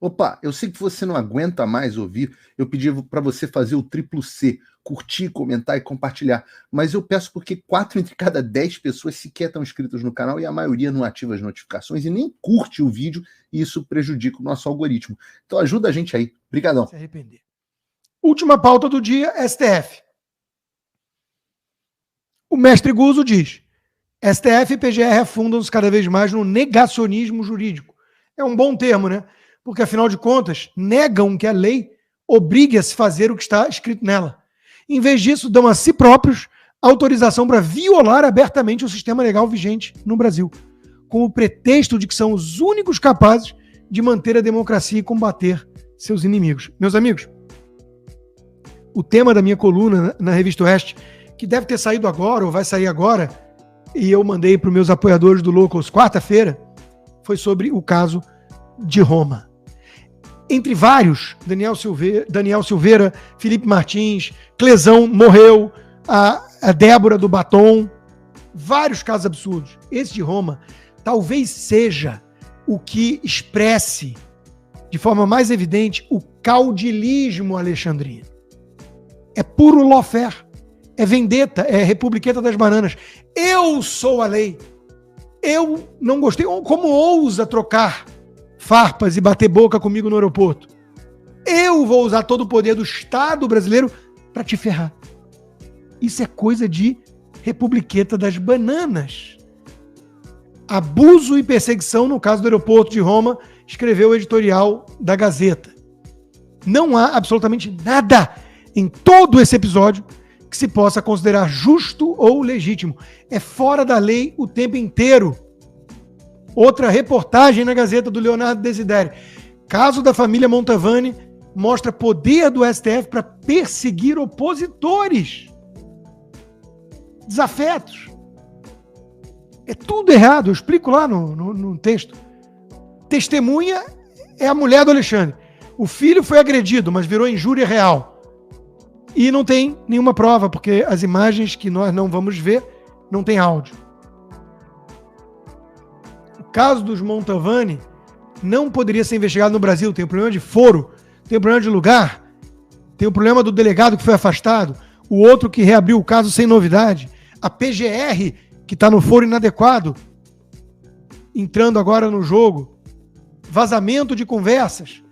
Opa, eu sei que você não aguenta mais ouvir, eu pedi para você fazer o triplo C, curtir, comentar e compartilhar, mas eu peço porque 4 entre cada 10 pessoas sequer estão inscritas no canal e a maioria não ativa as notificações e nem curte o vídeo e isso prejudica o nosso algoritmo. Então ajuda a gente aí. Obrigadão. Se arrepender. Última pauta do dia, STF. O mestre Guzzo diz: STF e PGR afundam-se cada vez mais no negacionismo jurídico. É um bom termo, né? Porque, afinal de contas, negam que a lei obrigue a se fazer o que está escrito nela. Em vez disso, dão a si próprios autorização para violar abertamente o sistema legal vigente no Brasil, com o pretexto de que são os únicos capazes de manter a democracia e combater seus inimigos. Meus amigos, o tema da minha coluna na Revista Oeste, que deve ter saído agora ou vai sair agora, e eu mandei para os meus apoiadores do Locals quarta-feira, foi sobre o caso de Roma. Entre vários, Daniel Silveira, Felipe Martins, Clesão morreu, a Débora do Batom, vários casos absurdos. Esse de Roma talvez seja o que expresse de forma mais evidente o caudilismo alexandrino. É puro lawfare, é vendetta, é republiqueta das bananas. Eu sou a lei. Eu não gostei. Como ousa trocar farpas e bater boca comigo no aeroporto? Eu vou usar todo o poder do Estado brasileiro para te ferrar. Isso é coisa de republiqueta das bananas. Abuso e perseguição no caso do aeroporto de Roma, escreveu o editorial da Gazeta. Não há absolutamente nada em todo esse episódio que se possa considerar justo ou legítimo. É fora da lei o tempo inteiro. Outra reportagem na Gazeta do Leonardo Desideri. Caso da família Montavani mostra poder do STF para perseguir opositores. Desafetos. É tudo errado. Eu explico lá no texto. Testemunha é a mulher do Alexandre. O filho foi agredido, mas virou injúria real. E não tem nenhuma prova, porque as imagens que nós não vamos ver não tem áudio. O caso dos Montavani não poderia ser investigado no Brasil. Tem um problema de foro, tem um problema de lugar, tem o problema do delegado que foi afastado, o outro que reabriu o caso sem novidade, a PGR que está no foro inadequado, entrando agora no jogo, vazamento de conversas,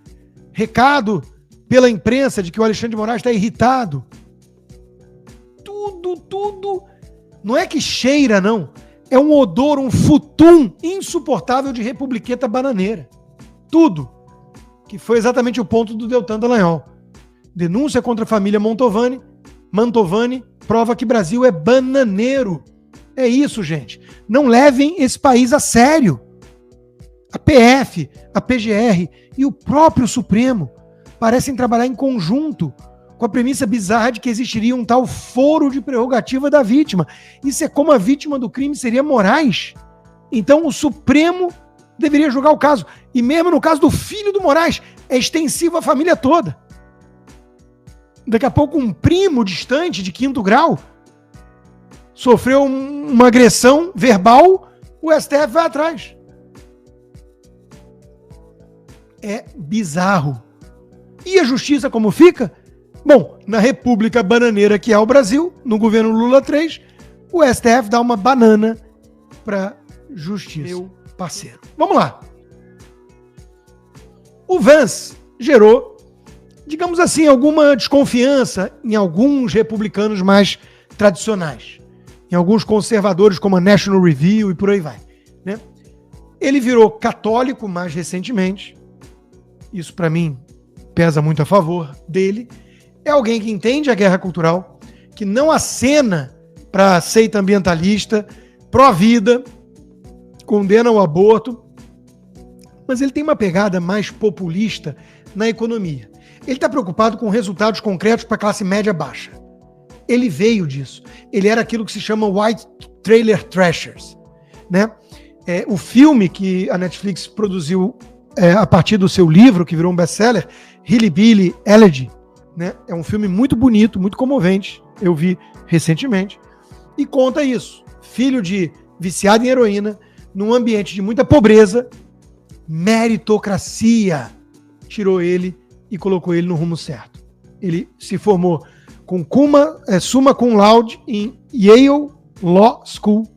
recado pela imprensa de que o Alexandre de Moraes está irritado. Tudo, não é que cheira, não. É um odor, um futum insuportável de republiqueta bananeira. Tudo. Que foi exatamente o ponto do Deltan Dallagnol. Denúncia contra a família Mantovani prova que Brasil é bananeiro. É isso, gente. Não levem esse país a sério. A PF, a PGR e o próprio Supremo parecem trabalhar em conjunto com a premissa bizarra de que existiria um tal foro de prerrogativa da vítima. Isso é como a vítima do crime seria Moraes. Então o Supremo deveria julgar o caso. E mesmo no caso do filho do Moraes, é extensivo à família toda. Daqui a pouco um primo distante de 5º grau sofreu uma agressão verbal, o STF vai atrás. É bizarro. E a justiça como fica? Bom, na República Bananeira que é o Brasil, no governo Lula 3, o STF dá uma banana para justiça. Meu parceiro. Vamos lá. O Vance gerou, digamos assim, alguma desconfiança em alguns republicanos mais tradicionais, em alguns conservadores como a National Review e por aí vai, né? Ele virou católico mais recentemente. Isso para mim pesa muito a favor dele. É alguém que entende a guerra cultural, que não acena para a seita ambientalista, pró-vida, condena o aborto, mas ele tem uma pegada mais populista na economia. Ele está preocupado com resultados concretos para a classe média baixa. Ele veio disso. Ele era aquilo que se chama White Trailer Trashers, né? O filme que a Netflix produziu a partir do seu livro, que virou um best-seller, Hillbilly Elegy, né? É um filme muito bonito, muito comovente, eu vi recentemente, e conta isso. Filho de viciado em heroína, num ambiente de muita pobreza, meritocracia, tirou ele e colocou ele no rumo certo. Ele se formou com summa cum laude em Yale Law School,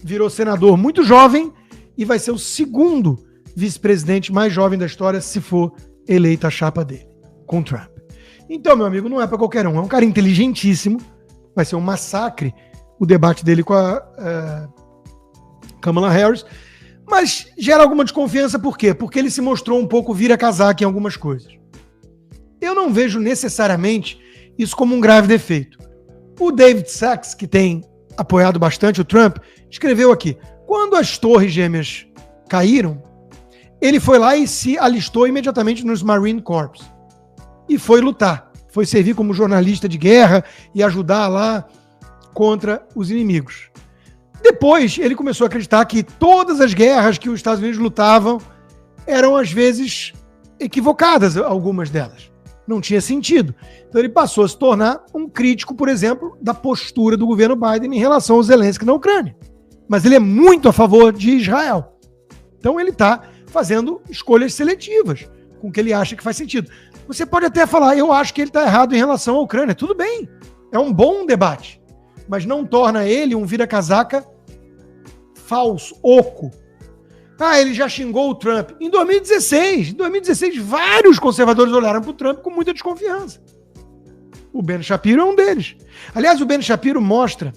virou senador muito jovem e vai ser o segundo vice-presidente mais jovem da história se for eleita a chapa dele, com Trump. Então, meu amigo, não é para qualquer um. É um cara inteligentíssimo. Vai ser um massacre o debate dele com a Kamala Harris. Mas gera alguma desconfiança, por quê? Porque ele se mostrou um pouco vira-casaca em algumas coisas. Eu não vejo necessariamente isso como um grave defeito. O David Sachs, que tem apoiado bastante o Trump, escreveu aqui: quando as torres gêmeas caíram, ele foi lá e se alistou imediatamente nos Marine Corps. E foi lutar. Foi servir como jornalista de guerra e ajudar lá contra os inimigos. Depois, ele começou a acreditar que todas as guerras que os Estados Unidos lutavam eram, às vezes, equivocadas, algumas delas. Não tinha sentido. Então, ele passou a se tornar um crítico, por exemplo, da postura do governo Biden em relação ao Zelensky na Ucrânia. Mas ele é muito a favor de Israel. Então, ele está fazendo escolhas seletivas com o que ele acha que faz sentido. Você pode até falar, eu acho que ele está errado em relação à Ucrânia. Tudo bem, é um bom debate, mas não torna ele um vira-casaca falso, oco. Ah, ele já xingou o Trump. Em 2016, vários conservadores olharam para o Trump com muita desconfiança. O Ben Shapiro é um deles. Aliás, o Ben Shapiro mostra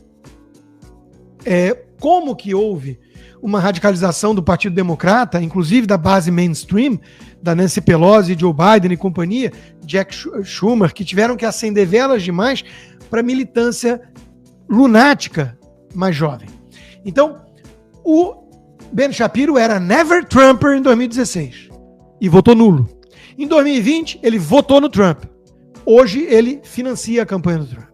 como que houve uma radicalização do Partido Democrata, inclusive da base mainstream, da Nancy Pelosi, Joe Biden e companhia, Jack Schumer, que tiveram que acender velas demais para militância lunática mais jovem. Então, o Ben Shapiro era never Trumper em 2016 e votou nulo. Em 2020, ele votou no Trump. Hoje, ele financia a campanha do Trump.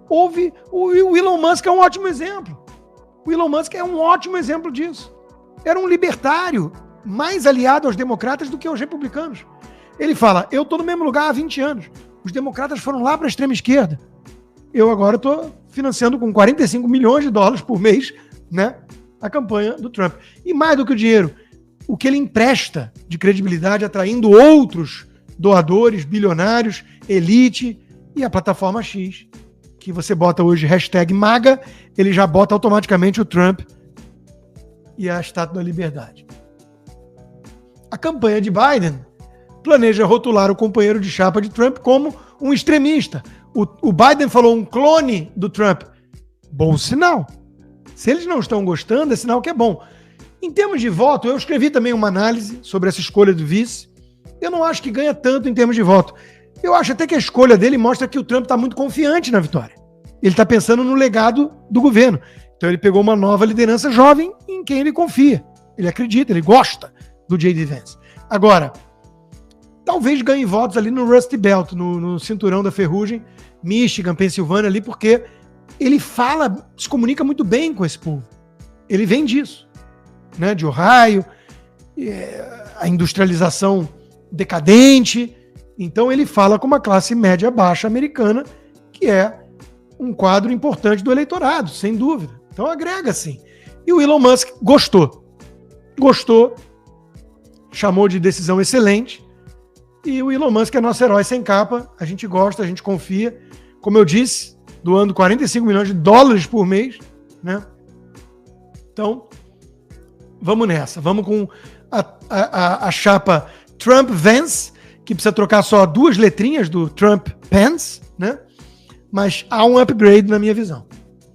O Elon Musk é um ótimo exemplo. O Elon Musk é um ótimo exemplo disso. Era um libertário mais aliado aos democratas do que aos republicanos. Ele fala, eu estou no mesmo lugar há 20 anos. Os democratas foram lá para a extrema esquerda. Eu agora estou financiando com 45 milhões de dólares por mês, né, a campanha do Trump. E mais do que o dinheiro, o que ele empresta de credibilidade, atraindo outros doadores, bilionários, elite e a plataforma X, que você bota hoje hashtag MAGA, ele já bota automaticamente o Trump e a Estátua da Liberdade. A campanha de Biden planeja rotular o companheiro de chapa de Trump como um extremista. O Biden falou um clone do Trump. Bom sinal. Se eles não estão gostando, é sinal que é bom. Em termos de voto, eu escrevi também uma análise sobre essa escolha do vice. Eu não acho que ganha tanto em termos de voto. Eu acho até que a escolha dele mostra que o Trump está muito confiante na vitória. Ele está pensando no legado do governo. Então ele pegou uma nova liderança jovem em quem ele confia. Ele acredita, ele gosta do J.D. Vance. Agora, talvez ganhe votos ali no Rusty Belt, no cinturão da ferrugem, Michigan, Pensilvânia ali, porque ele se comunica muito bem com esse povo. Ele vem disso, né? De Ohio, a industrialização decadente. Então ele fala com uma classe média baixa americana, que é um quadro importante do eleitorado, sem dúvida. Então agrega sim. E o Elon Musk gostou, chamou de decisão excelente, e o Elon Musk é nosso herói sem capa, a gente gosta, a gente confia, como eu disse, doando 45 milhões de dólares por mês, né? Então, vamos nessa, vamos com a chapa Trump-Vance, que precisa trocar só 2 letrinhas do Trump-Pence, né? Mas há um upgrade na minha visão.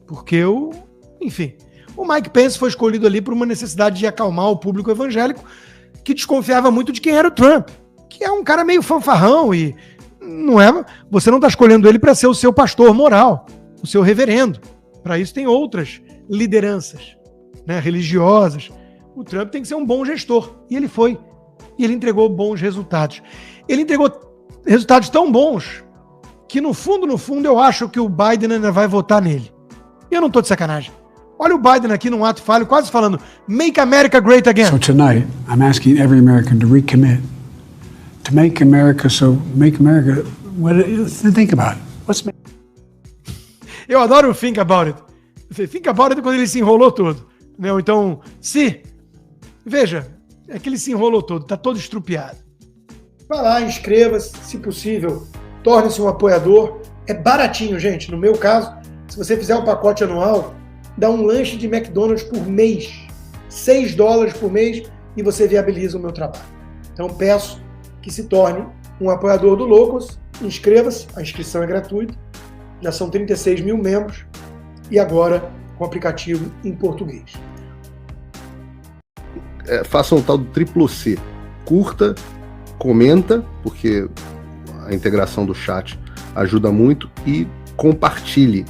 Porque o Mike Pence foi escolhido ali por uma necessidade de acalmar o público evangélico que desconfiava muito de quem era o Trump, que é um cara meio fanfarrão e você não está escolhendo ele para ser o seu pastor moral, o seu reverendo. Para isso tem outras lideranças, né, religiosas. O Trump tem que ser um bom gestor. E ele foi. E ele entregou bons resultados. Ele entregou resultados tão bons que no fundo, eu acho que o Biden ainda vai votar nele. E eu não estou de sacanagem. Olha o Biden aqui num ato falho, quase falando Make America Great Again. So tonight, I'm asking every American to recommit to make America, think about it. Eu adoro o think about it. Think about it quando ele se enrolou todo. Né? Então, veja, é que ele se enrolou todo, tá todo estrupiado. Vá lá, inscreva-se, se possível, torne-se um apoiador. É baratinho, gente. No meu caso, se você fizer um pacote anual, dá um lanche de McDonald's por mês. $6 por mês e você viabiliza o meu trabalho. Então peço que se torne um apoiador do Loucos. Inscreva-se, a inscrição é gratuita. Já são 36 mil membros e agora com o aplicativo em português. Façam o tal do triplo C. Curta, comenta, porque a integração do chat ajuda muito, e compartilhe.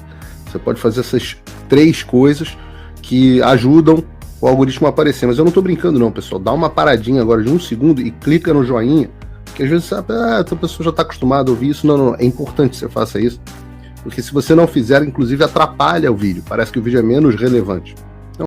Você pode fazer essas 3 coisas que ajudam o algoritmo a aparecer. Mas eu não estou brincando não, pessoal. Dá uma paradinha agora de 1 segundo e clica no joinha, porque às vezes a pessoa já está acostumada a ouvir isso. Não. É importante que você faça isso, porque se você não fizer, inclusive atrapalha o vídeo. Parece que o vídeo é menos relevante.